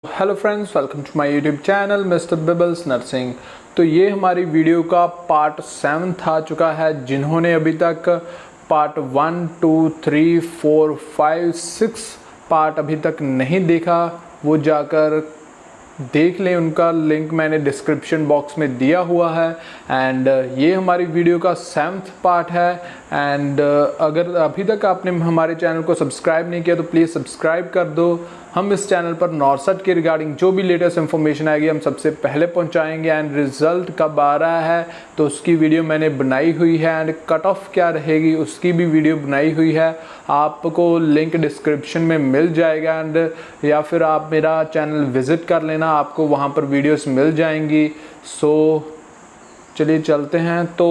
Hello friends, welcome to my YouTube channel mister Bibbles nursing. तो ये हमारी video का पार्ट 7 आ चुका है। जिन्होंने अभी तक पार्ट 1, 2, 3, 4, 5, 6 पार्ट अभी तक नहीं देखा वो जाकर देख लें। उनका लिंक मैंने डिस्क्रिप्शन बॉक्स में दिया हुआ है। एंड ये हमारी वीडियो का 7th पार्ट है। एंड अगर अभी तक आपने हमारे चैनल को सब्सक्राइब नहीं किया तो प्लीज़ सब्सक्राइब कर दो। हम इस चैनल पर नॉर्सेट के रिगार्डिंग जो भी लेटेस्ट इन्फॉर्मेशन आएगी हम सबसे पहले पहुंचाएंगे। एंड रिज़ल्ट कब आ रहा है तो उसकी वीडियो मैंने बनाई हुई है। एंड कट ऑफ क्या रहेगी उसकी भी वीडियो बनाई हुई है, आपको लिंक डिस्क्रिप्शन में मिल जाएगा। एंड या फिर आप मेरा चैनल विज़िट कर लेना, आपको वहाँ पर वीडियोस मिल जाएंगी। सो चलिए चलते हैं। तो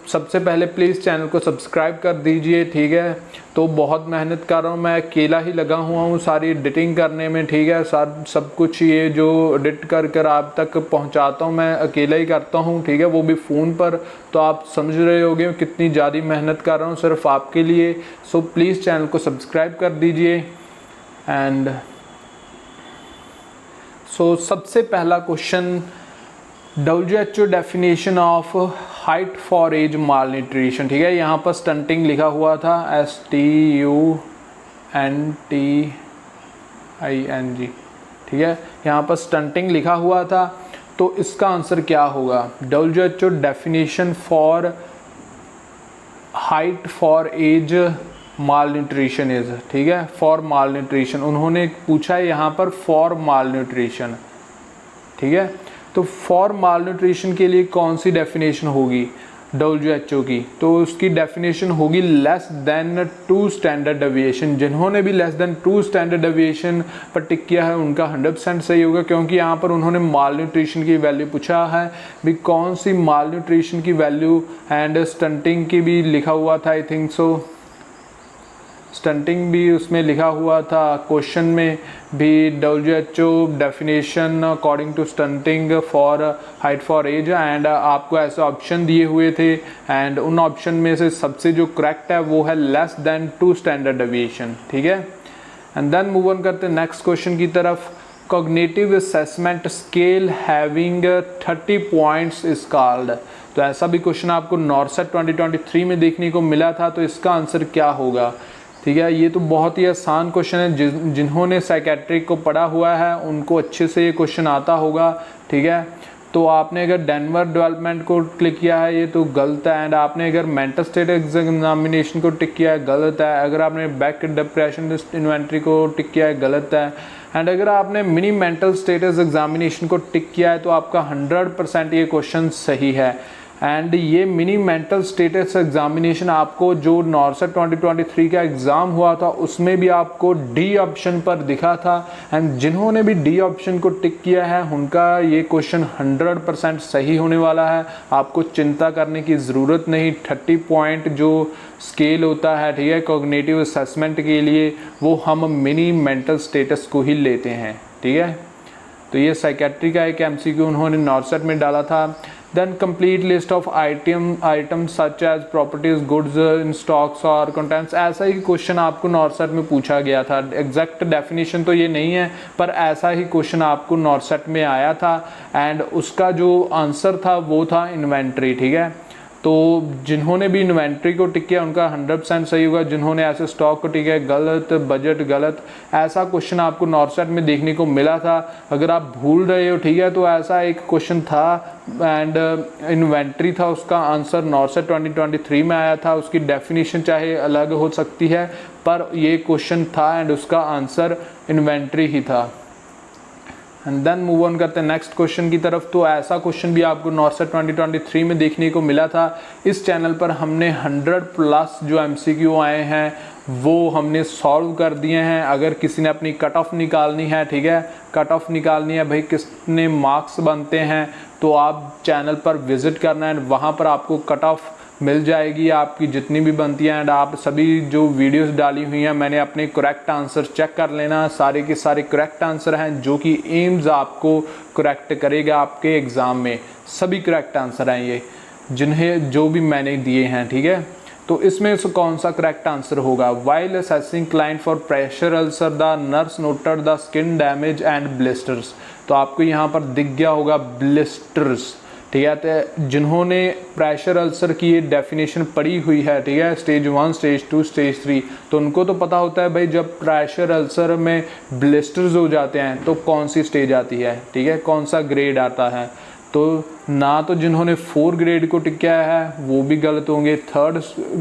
सबसे पहले प्लीज़ चैनल को सब्सक्राइब कर दीजिए, ठीक है। तो बहुत मेहनत कर रहा हूँ, मैं अकेला ही लगा हुआ हूँ सारी एडिटिंग करने में, ठीक है। सब कुछ ये जो एडिट कर आप तक पहुँचाता हूँ मैं अकेला ही करता हूँ, ठीक है, वो भी फ़ोन पर। तो आप समझ रहे होंगे कितनी ज़्यादा मेहनत कर रहा हूँ सिर्फ आपके लिए। सो प्लीज़ चैनल को सब्सक्राइब कर दीजिए। एंड सबसे पहला question, WHO definition of height for age malnutrition, ठीक है। यहाँ पर स्टंटिंग लिखा हुआ था, STUNTING, ठीक है। यहाँ पर स्टंटिंग लिखा हुआ था। तो इसका आंसर क्या होगा? WHO definition for height for age malnutrition is, ठीक है, फॉर माल न्यूट्रिशन। उन्होंने पूछा है यहाँ पर फॉर माल न्यूट्रिशन, ठीक है। तो फॉर माल न्यूट्रिशन के लिए कौन सी डेफिनेशन होगी WHO की? तो उसकी डेफिनेशन होगी लेस देन 2 स्टैंडर्ड डेविएशन। जिन्होंने भी लेस देन 2 स्टैंडर्ड डेविएशन पर टिक किया है उनका 100% सही होगा, क्योंकि यहाँ पर उन्होंने माल न्यूट्रिशन की वैल्यू पूछा है भी कौन सी माल न्यूट्रिशन की वैल्यू। एंड स्टंटिंग की भी लिखा हुआ था, आई थिंक सो, स्टंटिंग भी उसमें लिखा हुआ था क्वेश्चन में भी, WHO definition according to stunting for height for age. And आपको ऐसे ऑप्शन दिए हुए थे एंड उन ऑप्शन में से सबसे जो करेक्ट है वो है लेस देन 2 स्टैंडर्ड डेविएशन, ठीक है। एंड देन मूव ऑन करते हैं नेक्स्ट क्वेश्चन की तरफ। Cognitive assessment scale having 30 points is called. तो ऐसा भी क्वेश्चन आपको नॉर्सेट 2023 में देखने को मिला था। तो इसका आंसर क्या होगा? ठीक है, ये तो बहुत ही आसान क्वेश्चन है। जिन्होंने साइकेट्रिक को पढ़ा हुआ है उनको अच्छे से ये क्वेश्चन आता होगा, ठीक है। तो आपने अगर डेनवर डेवलपमेंट को क्लिक किया है ये तो गलत है। एंड आपने अगर मेंटल स्टेट एग्जामिनेशन को टिक किया है गलत है। अगर आपने बैक डिप्रेशन इन्वेंट्री को टिक किया है गलत है। एंड अगर आपने मिनी मेंटल स्टेटस एग्जामिनेशन को टिक किया है तो आपका 100% ये क्वेश्चन सही है। एंड ये मिनी मेंटल स्टेटस एग्जामिनेशन आपको जो नॉर्सेट 2023 का एग्ज़ाम हुआ था उसमें भी आपको डी ऑप्शन पर दिखा था। एंड जिन्होंने भी डी ऑप्शन को टिक किया है उनका ये क्वेश्चन 100% सही होने वाला है। आपको चिंता करने की ज़रूरत नहीं। 30 पॉइंट जो स्केल होता है, ठीक है, कॉग्निटिव असेसमेंट के लिए, वो हम मिनी मेंटल स्टेटस को ही लेते हैं, ठीक है। तो ये साइकेट्री का एक MCQ उन्होंने नॉर्सेट में डाला था। Then complete list of items such as properties goods in stocks और कंटेंट्स। ऐसा ही क्वेश्चन आपको नॉर्सेट में पूछा गया था। एग्जैक्ट डेफिनेशन तो ये नहीं है पर ऐसा ही क्वेश्चन आपको नॉर्सेट में आया था। एंड उसका जो आंसर था वो था इन्वेंट्री, ठीक है। तो जिन्होंने भी इन्वेंट्री को टिक किया उनका 100% सही होगा। जिन्होंने ऐसे स्टॉक को टिक किया गलत, बजट गलत। ऐसा क्वेश्चन आपको नॉर्सेट में देखने को मिला था। अगर आप भूल रहे हो, ठीक है, तो ऐसा एक क्वेश्चन था एंड इन्वेंट्री था, उसका आंसर नॉर्सेट 2023 में आया था। उसकी डेफिनेशन चाहे अलग हो सकती है पर ये क्वेश्चन था एंड उसका आंसर इन्वेंट्री ही था। एंड देन मूव ऑन करते हैं नेक्स्ट क्वेश्चन की तरफ। तो ऐसा क्वेश्चन भी आपको नॉर्सेट 2023 में देखने को मिला था। इस चैनल पर हमने 100+ जो MCQ आए हैं वो हमने सॉल्व कर दिए हैं। अगर किसी ने अपनी कट ऑफ निकालनी है, ठीक है, कट ऑफ निकालनी है भाई कितने मार्क्स बनते हैं, तो आप चैनल पर विज़िट करना है, वहाँ पर आपको कट ऑफ मिल जाएगी आपकी जितनी भी बनती हैं। एंड आप सभी जो वीडियोस डाली हुई हैं मैंने अपने करेक्ट आंसर चेक कर लेना। सारे के सारे करेक्ट आंसर हैं जो कि एम्स आपको करेक्ट करेगा आपके एग्ज़ाम में। सभी करेक्ट आंसर हैं ये जिन्हें जो भी मैंने दिए हैं, ठीक है। तो इसमें से कौन सा करेक्ट आंसर होगा? While assessing client for pressure ulcer the nurse noted the skin damage and blisters. तो आपको यहाँ पर दिख गया होगा ब्लिस्टर्स, ठीक है। तो जिन्होंने प्रेशर अल्सर की ये डेफिनेशन पढ़ी हुई है, ठीक है, स्टेज 1, स्टेज 2, स्टेज 3, तो उनको तो पता होता है भाई जब प्रेशर अल्सर में ब्लिस्टर्स हो जाते हैं तो कौन सी स्टेज आती है, ठीक है, कौन सा ग्रेड आता है। तो ना तो जिन्होंने 4 ग्रेड को टिक किया है वो भी गलत होंगे, 3rd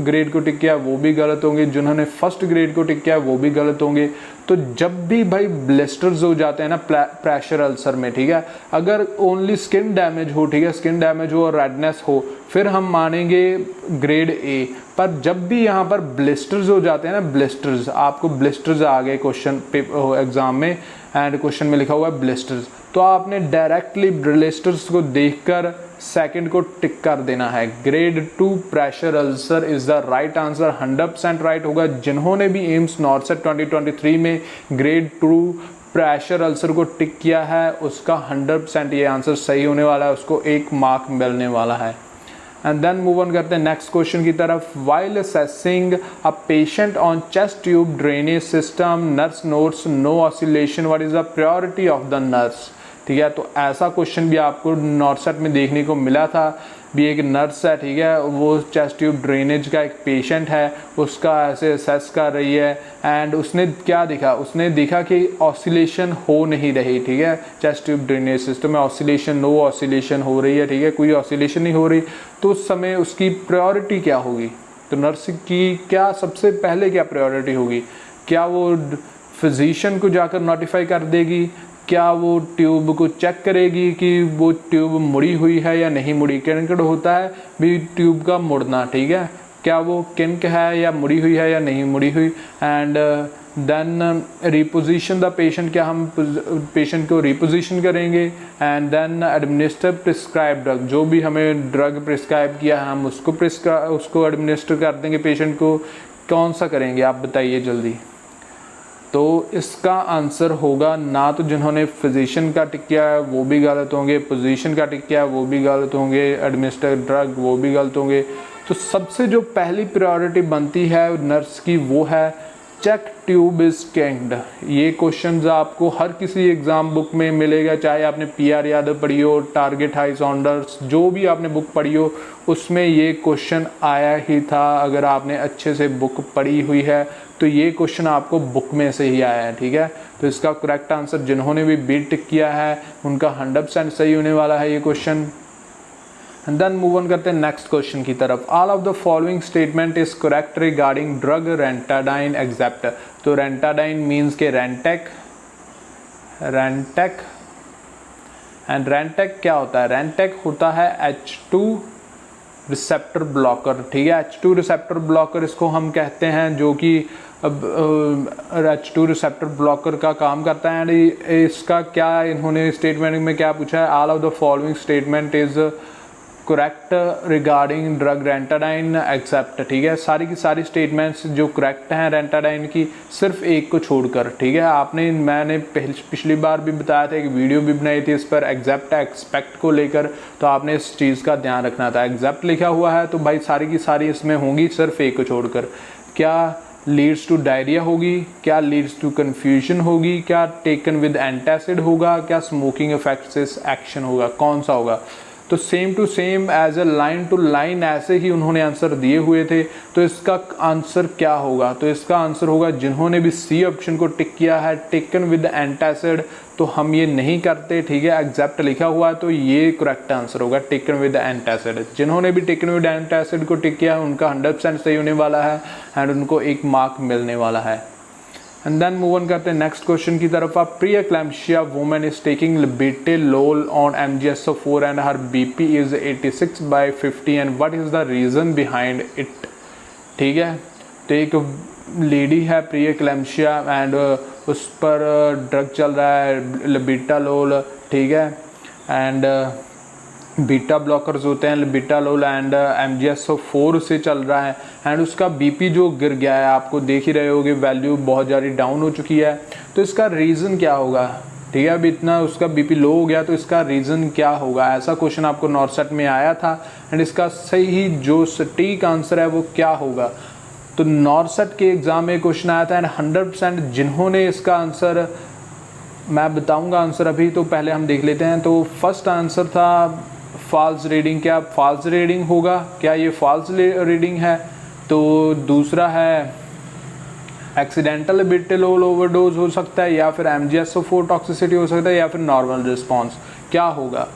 ग्रेड को टिक किया वो भी गलत होंगे, जिन्होंने 1st ग्रेड को टिक किया वो भी गलत होंगे। तो जब भी भाई ब्लिस्टर्स हो जाते हैं ना प्रेशर अल्सर में, ठीक है, अगर ओनली स्किन डैमेज हो, ठीक है, स्किन डैमेज हो और रेडनेस हो, फिर हम मानेंगे ग्रेड ए। पर जब भी यहाँ पर ब्लिस्टर्स हो जाते हैं ना, ब्लिस्टर्स, आपको ब्लिस्टर्स आ गए क्वेश्चन एग्जाम में एंड क्वेश्चन में लिखा हुआ है ब्लिस्टर्स, तो आपने डायरेक्टली ब्लिस्टर्स को देखकर सेकंड को टिक कर देना है। Grade 2 pressure ulcer is the right answer, 100% right होगा। जिन्होंने भी एम्स नॉर्सेट 2023 में ग्रेड 2 प्रेशर अल्सर को टिक किया है उसका 100% ये आंसर सही होने वाला है, उसको 1 मार्क मिलने वाला है। एंड देन मूव ऑन करते हैं नेक्स्ट क्वेश्चन की तरफ। While assessing a patient on chest tube drainage system nurse notes no oscillation, what is the priority of the nurse, ठीक है। तो ऐसा क्वेश्चन भी आपको नॉर्सेट में देखने को मिला था। भी एक नर्स है, ठीक है, वो चेस्ट ट्यूब ड्रेनेज का एक पेशेंट है, उसका ऐसे असेस कर रही है एंड उसने क्या देखा, उसने देखा कि ऑसिलेशन हो नहीं रही, ठीक है, चेस्ट ट्यूब ड्रेनेज सिस्टम में ऑसिलेशन, नो ऑसिलेशन हो रही है, ठीक है, कोई ऑसिलेशन नहीं हो रही। तो उस समय उसकी प्रायोरिटी क्या होगी? तो नर्स की क्या सबसे पहले क्या प्रायोरिटी होगी? क्या वो फिजिशियन को जाकर नोटिफाई कर देगी? क्या वो ट्यूब को चेक करेगी कि वो ट्यूब मुड़ी हुई है या नहीं मुड़ी? किनकड होता है भी ट्यूब का मुड़ना, ठीक है, क्या वो किनक है या मुड़ी हुई है या नहीं मुड़ी हुई। And then reposition the patient, क्या हम पेशेंट को रिपोजिशन करेंगे। And then administer prescribe drug, जो भी हमें ड्रग प्रिस्क्राइब किया है हम उसको एडमिनिस्टर कर देंगे पेशेंट को। कौन सा करेंगे आप बताइए जल्दी। तो इसका आंसर होगा ना तो जिन्होंने फिजिशियन का टिक किया है वो भी गलत होंगे, पोजीशन का टिक किया है वो भी गलत होंगे, एडमिनिस्टर ड्रग वो भी गलत होंगे। तो सबसे जो पहली प्रायोरिटी बनती है नर्स की वो है चेक ट्यूब इज किंग्ड। ये क्वेश्चंस आपको हर किसी एग्ज़ाम बुक में मिलेगा, चाहे आपने PR यादव पढ़ी हो, टारगेट हाई साउंडर्स, जो भी आपने बुक पढ़ी हो उसमें ये क्वेश्चन आया ही था। अगर आपने अच्छे से बुक पढ़ी हुई है तो ये क्वेश्चन आपको बुक में से ही आया है, ठीक है। तो इसका करेक्ट आंसर जिन्होंने भी बी टिक किया है उनका 100% सही होने वाला है ये question. And then move on करते हैं नेक्स्ट क्वेश्चन की तरफ। All of the following statement is correct regarding drug ranitidine except. तो रेंटाडाइन मीन्स के रेंटेक एंड रेंटेक क्या होता है? रेंटेक होता है H2 रिसेप्टर ब्लॉकर, ठीक है। H2 रिसेप्टर ब्लॉकर इसको हम कहते हैं, जो कि अब H2 रिसेप्टर ब्लॉकर का काम करता है। एंड इसका क्या इन्होंने स्टेटमेंट में क्या पूछा है? All of the following statement is correct regarding drug ranitidine except, ठीक है। सारी की सारी स्टेटमेंट्स जो करेक्ट हैं रेंटाडाइन की, सिर्फ एक को छोड़कर, ठीक है। मैंने पिछली बार भी बताया था, एक वीडियो भी बनाई थी इस पर एक्सेप्ट एक्सपेक्ट को लेकर, तो आपने इस चीज़ का ध्यान रखना था। एक्सेप्ट लिखा हुआ है तो भाई सारी की सारी इसमें होंगी, सिर्फ एक को छोड़कर। क्या लीड्स टू डायरिया होगी, क्या लीड्स टू कन्फ्यूजन होगी, क्या टेकन विद एंटासिड होगा, क्या स्मोकिंग इफेक्ट्स एक्शन होगा, कौन सा होगा? तो same to same as a line to line ऐसे ही उन्होंने आंसर दिए हुए थे। तो इसका आंसर क्या होगा? तो इसका आंसर होगा जिन्होंने भी सी ऑप्शन को टिक किया है, टेकन विद एंटासिड, तो हम ये नहीं करते, ठीक है। एक्सेप्ट लिखा हुआ है तो ये करेक्ट आंसर होगा टेकन विद एंटासिड। जिन्होंने भी टेकन विद एंटासिड को टिक किया है उनका 100% सही होने वाला है एंड उनको 1 मार्क मिलने वाला है। एंड देन मूव ऑन करते हैं नेक्स्ट क्वेश्चन की तरफ। आप pre-eclampsia woman is taking labetalol on MgSO4 and her BP is 86/50 and what is the reason behind it, ठीक है। तो एक लेडी है प्री-एक्लैम्प्सिया एंड उस पर ड्रग चल रहा है लिबिटेलोल, ठीक है, एंड बीटा ब्लॉकर्स होते हैं लिबिटेलोल एंड MgSO4 से चल रहा है एंड उसका BP जो गिर गया है, आपको देख ही रहे होगे, वैल्यू बहुत ज़्यादा डाउन हो चुकी है। तो इसका रीज़न क्या होगा? ठीक है। अब इतना उसका बीपी लो हो गया तो इसका रीज़न क्या होगा, ऐसा क्वेश्चन आपको नॉर्सेट में आया था। एंड इसका सही जो सटीक आंसर है वो क्या होगा, तो नॉर्सेट के एग्ज़ाम में क्वेश्चन आया था एंड 100% जिन्होंने इसका आंसर, मैं बताऊंगा आंसर अभी, तो पहले हम देख लेते हैं। तो फर्स्ट आंसर था फॉल्स रीडिंग। क्या फॉल्स रीडिंग होगा, क्या ये फॉल्स रीडिंग है? तो दूसरा है एक्सीडेंटल एबिटेलोल ओवरडोज हो सकता है, या फिर MgSO4 टॉक्सिसिटी हो सकता है, या फिर नॉर्मल रिस्पॉन्स, क्या होगा?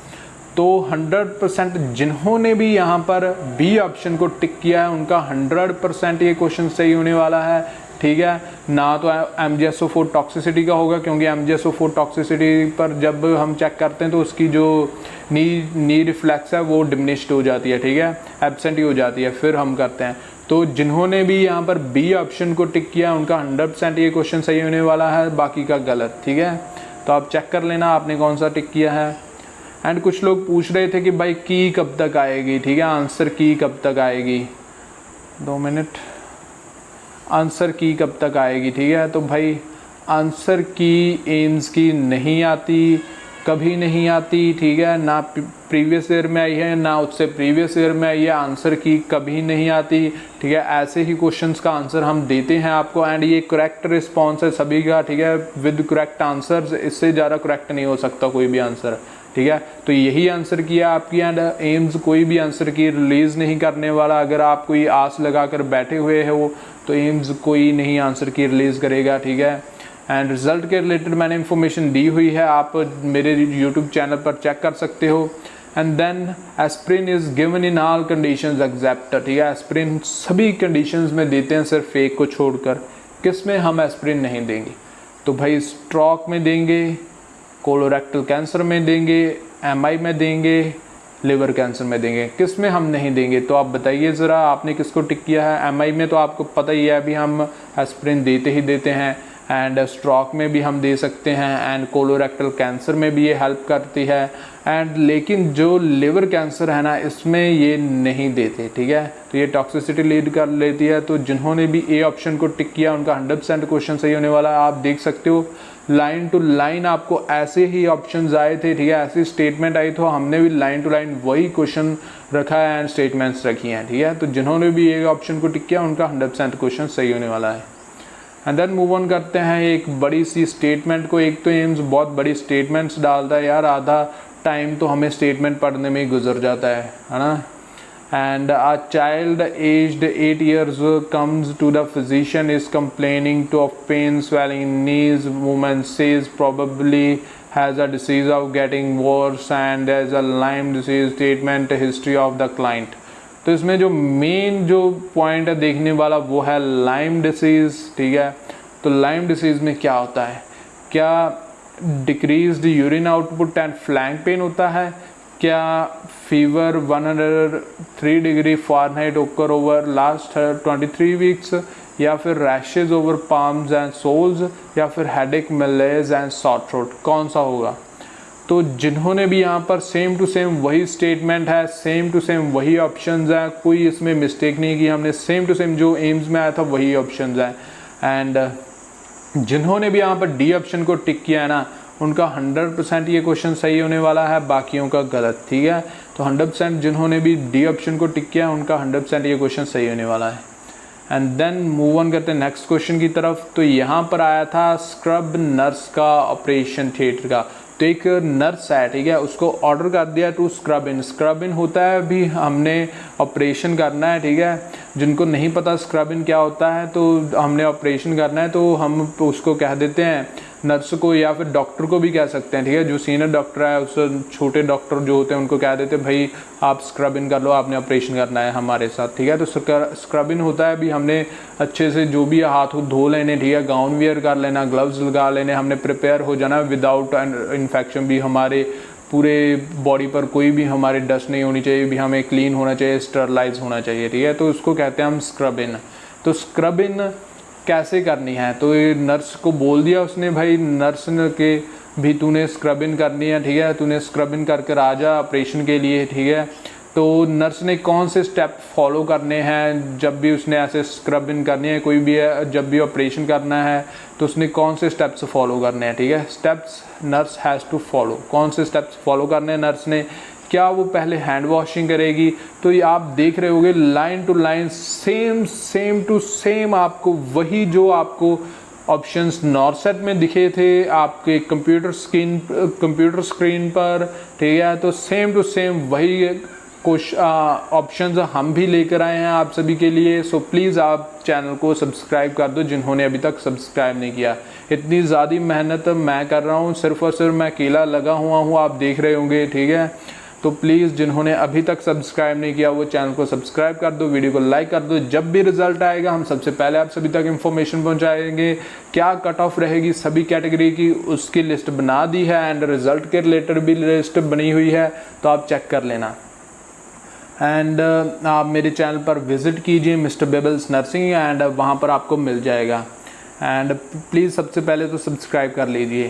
तो 100% जिन्होंने भी यहाँ पर बी ऑप्शन को टिक किया है उनका 100% ये क्वेश्चन सही होने वाला है, ठीक है। ना तो MgSO4 टॉक्सिसिटी का होगा, क्योंकि MgSO4 टॉक्सिसिटी पर जब हम चेक करते हैं तो उसकी जो नी रिफ्लेक्स है वो डिमिनिश्ड हो जाती है, ठीक है, एब्सेंट ही हो जाती है, फिर हम करते हैं। तो जिन्होंने भी यहाँ पर बी ऑप्शन को टिक किया उनका 100% ये क्वेश्चन सही होने वाला है, बाकी का गलत, ठीक है। तो आप चेक कर लेना आपने कौन सा टिक किया है। एंड कुछ लोग पूछ रहे थे कि भाई की कब तक आएगी, ठीक है, आंसर की कब तक आएगी, 2 मिनट, आंसर की कब तक आएगी, ठीक है। तो भाई आंसर की एम्स की नहीं आती, कभी नहीं आती, ठीक है, ना प्रीवियस ईयर में आई है ना उससे प्रीवियस ईयर में आई है, आंसर की कभी नहीं आती, ठीक है। ऐसे ही क्वेश्चंस का आंसर हम देते हैं आपको एंड ये करेक्ट रिस्पॉन्स है सभी का, ठीक है, विद करेक्ट आंसर्स, इससे ज़्यादा करेक्ट नहीं हो सकता कोई भी आंसर, ठीक है। तो यही आंसर किया आपकी एंड एम्स कोई भी आंसर की रिलीज़ नहीं करने वाला। अगर आप कोई आस लगा कर बैठे हुए हो तो एम्स कोई नहीं आंसर की रिलीज़ करेगा, ठीक है। एंड रिज़ल्ट के रिलेटेड मैंने इन्फॉर्मेशन दी हुई है, आप मेरे यूट्यूब चैनल पर चेक कर सकते हो। And then aspirin is given in all conditions except, ठीक है, एस्प्रिन सभी कंडीशंस में देते हैं सिर्फ एक को छोड़कर। किस में हम एस्प्रिन नहीं देंगे? तो भाई स्ट्रोक में देंगे, कोलोरेक्टल कैंसर में देंगे, MI में देंगे, लिवर कैंसर में देंगे, किस में हम नहीं देंगे? तो आप बताइए ज़रा, आपने किसको टिक किया है? MI में तो आपको पता ही है अभी हम एस्प्रिन देते ही देते हैं, एंड स्ट्रोक में भी हम दे सकते हैं, एंड कोलोरेक्टल कैंसर में भी ये हेल्प करती है, एंड लेकिन जो लिवर कैंसर है ना इसमें ये नहीं देते, ठीक है। तो ये टॉक्सिसिटी लीड कर लेती है। तो जिन्होंने भी ए ऑप्शन को टिक किया उनका 100% क्वेश्चन सही होने वाला है। आप देख सकते हो लाइन टू लाइन आपको ऐसे ही ऑप्शंस आए थे, ठीक है, ऐसी स्टेटमेंट आई तो हमने भी लाइन टू लाइन वही क्वेश्चन रखा है एंड स्टेटमेंट्स रखी हैं, ठीक है। तो जिन्होंने भी ए ऑप्शन को टिक किया उनका 100% क्वेश्चन सही होने वाला है। एंड देन मूव ऑन करते हैं एक बड़ी सी स्टेटमेंट को। एक तो एम्स बहुत बड़ी स्टेटमेंट्स डालता है यार, आधा टाइम तो हमें स्टेटमेंट पढ़ने में ही गुजर जाता है ना। And a child aged 8 years comes to the physician is complaining to of pain, swelling in knees, woman says probably has a disease of getting worse and has a Lyme disease, statement history of the client। तो इसमें जो main जो point है देखने वाला वो है lime disease, ठीक है। तो लाइम डिसीज़ में क्या होता है? क्या decreased urine output and flank pain होता है? क्या fever 103 degree Fahrenheit occur over last 23 weeks, या फिर rashes over palms and soles, या फिर headache, malaise and sore throat? कौन सा होगा? तो जिन्होंने भी यहाँ पर सेम टू सेम वही स्टेटमेंट है, सेम टू सेम वही ऑप्शंस हैं, कोई इसमें मिस्टेक नहीं की हमने, सेम टू सेम जो एम्स में आया था वही ऑप्शंस हैं। एंड जिन्होंने भी यहाँ पर डी ऑप्शन को टिक किया है ना उनका 100% ये क्वेश्चन सही होने वाला है, बाकियों का गलत, ठीक है। तो 100% जिन्होंने भी डी ऑप्शन को टिक किया उनका 100% ये क्वेश्चन सही होने वाला है। एंड देन मूव ऑन करते हैं नेक्स्ट क्वेश्चन की तरफ। तो यहाँ पर आया था स्क्रब नर्स का ऑपरेशन थिएटर का। तो एक नर्स है, ठीक है, उसको ऑर्डर कर दिया to scrub in. Scrub in होता है अभी हमने ऑपरेशन करना है, ठीक है। जिनको नहीं पता स्क्रब इन क्या होता है, तो हमने ऑपरेशन करना है तो हम उसको कह देते हैं नर्स को, या फिर डॉक्टर को भी कह सकते हैं, ठीक है। जो सीनियर डॉक्टर है उस छोटे डॉक्टर जो होते हैं उनको कह देते हैं भाई आप स्क्रब इन कर लो, आपने ऑपरेशन करना है हमारे साथ, ठीक है। तो स्क्रब इन होता है अभी हमने अच्छे से जो भी हाथ धो लेने, ठीक है, गाउन वियर कर लेना, ग्लव्स लगा लेने, हमने प्रिपेयर हो जाना विदाउट इन्फेक्शन भी, हमारे पूरे बॉडी पर कोई भी हमारे डस्ट नहीं होनी चाहिए, भी हमें क्लीन होना चाहिए, स्टरलाइज होना चाहिए, ठीक है। तो उसको कहते हैं हम स्क्रब इन। तो स्क्रब इन कैसे करनी है? तो ये नर्स को बोल दिया उसने, भाई नर्स ने के भी तूने स्क्रब इन करनी है, ठीक है, तूने स्क्रब इन कर आ जा ऑपरेशन के लिए, ठीक है। तो नर्स ने कौन से स्टेप फॉलो करने हैं जब भी उसने ऐसे स्क्रब इन करनी है, कोई भी जब भी ऑपरेशन करना है तो उसने कौन से स्टेप्स फॉलो करने हैं, ठीक है। Steps nurse has to follow, कौन से स्टेप्स फॉलो करने हैं नर्स ने। क्या वो पहले हैंड वॉशिंग करेगी, तो ये आप देख रहे होगे line to line same to same आपको वही जो आपको ऑप्शंस नॉरसेट में दिखे थे आपके कंप्यूटर स्क्रीन पर, ठीक है। तो सेम टू सेम वही कुछ ऑप्शंस हम भी लेकर आए हैं आप सभी के लिए। सो प्लीज़ आप चैनल को सब्सक्राइब कर दो जिन्होंने अभी तक सब्सक्राइब नहीं किया। इतनी ज़्यादा मेहनत मैं कर रहा हूँ, सिर्फ और सिर्फ मैं अकेला लगा हुआ हूँ, आप देख रहे होंगे, ठीक है। तो प्लीज़ जिन्होंने अभी तक सब्सक्राइब नहीं किया वो चैनल को सब्सक्राइब कर दो, वीडियो को लाइक कर दो। जब भी रिजल्ट आएगा हम सबसे पहले आप सभी तक इन्फॉर्मेशन पहुंचाएंगे। क्या कट ऑफ रहेगी सभी कैटेगरी की उसकी लिस्ट बना दी है एंड रिजल्ट के रिलेटेड भी लिस्ट बनी हुई है, तो आप चेक कर लेना। एंड आप मेरे चैनल पर विज़िट कीजिए मिस्टर बेबल्स नर्सिंग एंड वहाँ पर आपको मिल जाएगा। एंड प्लीज़ सबसे पहले तो सब्सक्राइब कर लीजिए।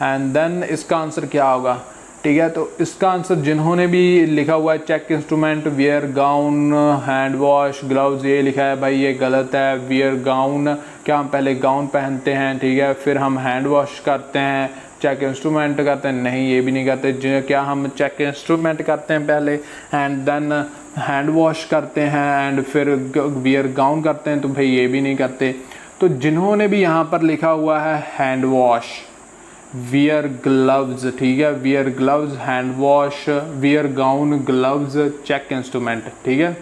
एंड देन इसका आंसर क्या होगा, ठीक है। तो इसका आंसर जिन्होंने भी लिखा हुआ है check instrument, wear gown, hand wash, gloves, ये लिखा है भाई ये गलत है। वियर गाउन, क्या हम पहले गाउन पहनते हैं, ठीक है, फिर हम हैंड वॉश करते हैं, चेक इंस्ट्रूमेंट करते हैं, नहीं ये भी नहीं करते। क्या हम चेक इंस्ट्रूमेंट करते हैं पहले एंड देन हैंड वॉश करते हैं एंड फिर वियर गाउन करते हैं, तो भाई ये भी नहीं करते। तो जिन्होंने भी यहाँ पर लिखा हुआ है हैंड वॉश, वियर ग्लव्स, ठीक है, wear gloves, hand wash, wear gown, gloves, check instrument, ठीक है।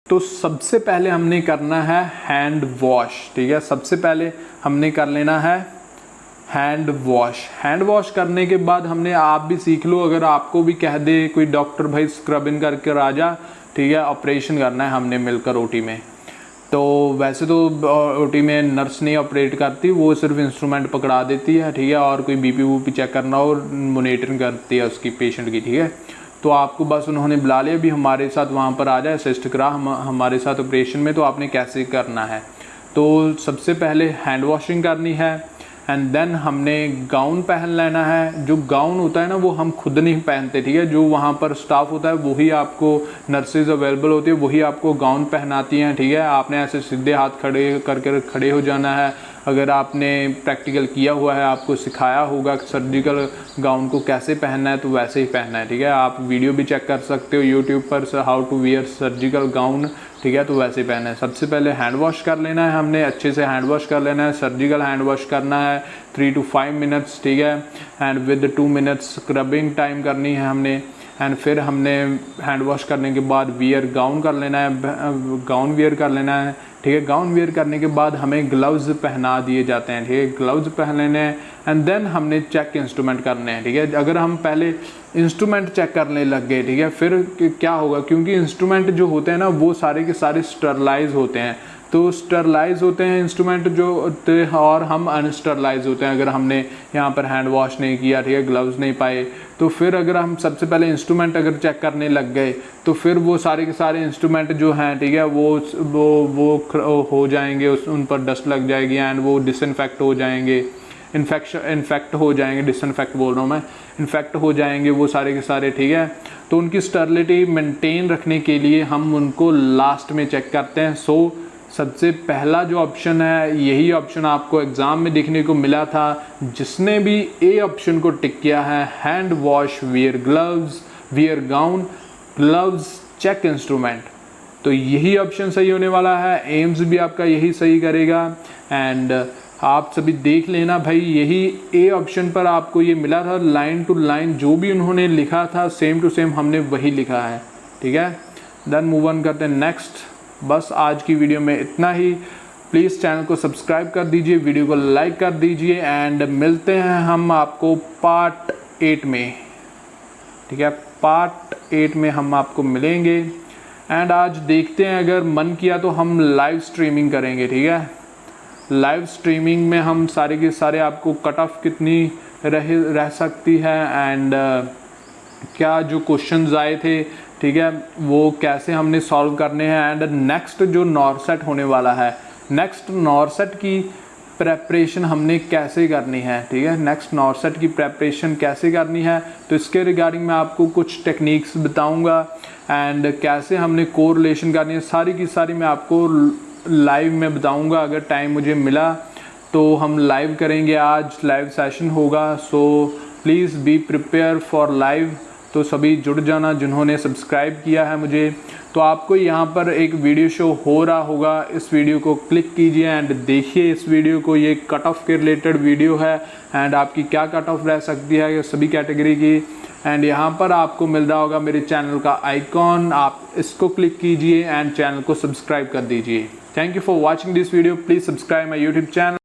तो सबसे पहले हमने करना है हैंड वॉश, ठीक है। सबसे पहले हमने कर लेना है हैंड वॉश। हैंड वॉश करने के बाद हमने, आप भी सीख लो, अगर आपको भी कह दे कोई डॉक्टर भाई स्क्रब इन करके राजा, ठीक है, ऑपरेशन करना है हमने मिलकर ओटी में, तो वैसे तो ओटी में नर्स नहीं ऑपरेट करती, वो सिर्फ इंस्ट्रूमेंट पकड़ा देती है, ठीक है, और कोई बीपी वूपी चेक करना हो मॉनिटरिंग करती है उसकी पेशेंट की, ठीक है। तो आपको बस उन्होंने बुला लिया भी हमारे साथ वहाँ पर आ जाए, असिस्ट करा हमारे साथ ऑपरेशन में, तो आपने कैसे करना है। तो सबसे पहले हैंड वॉशिंग करनी है एंड देन हमने गाउन पहन लेना है। जो गाउन होता है ना वो हम खुद नहीं पहनते, ठीक है, जो वहाँ पर स्टाफ होता है वही आपको, नर्सेज अवेलेबल होती है वही आपको गाउन पहनाती हैं, ठीक है। आपने ऐसे सीधे हाथ खड़े हो जाना है। अगर आपने प्रैक्टिकल किया हुआ है, आपको सिखाया होगा सर्जिकल गाउन को कैसे पहनना है, तो वैसे ही पहनना है, ठीक है। आप वीडियो भी चेक कर सकते हो यूट्यूब पर, how to wear surgical gown, ठीक है, तो वैसे ही पहनना है। सबसे पहले हैंड वॉश कर लेना है, हमने अच्छे से हैंड वॉश कर लेना है। सर्जिकल हैंड वॉश करना है 3 to 5 मिनट्स, ठीक है, and with 2 minutes scrubbing time करनी है हमने। एंड फिर हमने हैंड वॉश करने के बाद वियर गाउन कर लेना है, गाउन वियर कर लेना है, ठीक है। गाउन वियर करने के बाद हमें ग्लव्स पहना दिए जाते हैं, ठीक है, ग्लव्स पहन लेने हैं एंड देन हमने चेक इंस्ट्रूमेंट करने हैं, ठीक है। अगर हम पहले इंस्ट्रूमेंट चेक करने लग गए, ठीक है, फिर क्या होगा, क्योंकि इंस्ट्रूमेंट जो होते हैं ना वो सारे के सारे स्टरलाइज होते हैं, तो स्टरलाइज होते हैं इंस्ट्रूमेंट जो, और हम अनस्टरलाइज होते हैं अगर हमने यहाँ पर हैंड वॉश नहीं किया, ठीक है, ग्लव्स नहीं पाए। तो फिर अगर हम सबसे पहले इंस्ट्रूमेंट अगर चेक करने लग गए तो फिर वो सारे के सारे इंस्ट्रूमेंट जो हैं, ठीक है, वो हो जाएंगे, उन पर डस्ट लग जाएगी एंड वो डिसइंफेक्ट हो जाएंगे, इन्फेक्ट हो जाएंगे, डिसइंफेक्ट बोल रहा हूँ मैं, इन्फेक्ट हो जाएंगे वो सारे के सारे, ठीक है। तो उनकी स्टरलिटी मेंटेन रखने के लिए हम उनको लास्ट में चेक करते हैं। सो सबसे पहला जो ऑप्शन है यही ऑप्शन आपको एग्ज़ाम में देखने को मिला था। जिसने भी ए ऑप्शन को टिक किया है, hand wash, wear gloves, wear gown, gloves, check instrument, तो यही ऑप्शन सही होने वाला है। एम्स भी आपका यही सही करेगा एंड आप सभी देख लेना भाई, यही ए ऑप्शन पर आपको ये मिला था, लाइन टू लाइन जो भी उन्होंने लिखा था सेम टू सेम हमने वही लिखा है, ठीक है। देन मूव ऑन करते हैं नेक्स्ट। बस आज की वीडियो में इतना ही। प्लीज़ चैनल को सब्सक्राइब कर दीजिए, वीडियो को लाइक कर दीजिए एंड मिलते हैं हम आपको पार्ट 8 में, ठीक है, पार्ट 8 में हम आपको मिलेंगे। एंड आज देखते हैं अगर मन किया तो हम लाइव स्ट्रीमिंग करेंगे, ठीक है। लाइव स्ट्रीमिंग में हम सारे के सारे आपको कट ऑफ कितनी रह सकती है एंड क्या जो क्वेश्चंस आए थे, ठीक है, वो कैसे हमने सॉल्व करने हैं। एंड नेक्स्ट जो नॉरसेट होने वाला है, नेक्स्ट नॉरसेट की प्रेपरेशन हमने कैसे करनी है, ठीक है, नेक्स्ट नॉरसेट की प्रेपरेशन कैसे करनी है, तो इसके रिगार्डिंग मैं आपको कुछ टेक्निक्स बताऊंगा एंड कैसे हमने कोरिलेशन करनी है, सारी की सारी मैं आपको लाइव में बताऊंगा। अगर टाइम मुझे मिला तो हम लाइव करेंगे, आज लाइव सेशन होगा। So please be prepare for live. तो सभी जुड़ जाना जिन्होंने सब्सक्राइब किया है मुझे। तो आपको यहाँ पर एक वीडियो शो हो रहा होगा, इस वीडियो को क्लिक कीजिए एंड देखिए इस वीडियो को। ये कट ऑफ के रिलेटेड वीडियो है एंड आपकी क्या कट ऑफ रह सकती है सभी कैटेगरी की। एंड यहाँ पर आपको मिल रहा होगा मेरे चैनल का आइकॉन, आप इसको क्लिक कीजिए एंड चैनल को सब्सक्राइब कर दीजिए। Thank you for watching this video. Please subscribe my YouTube channel.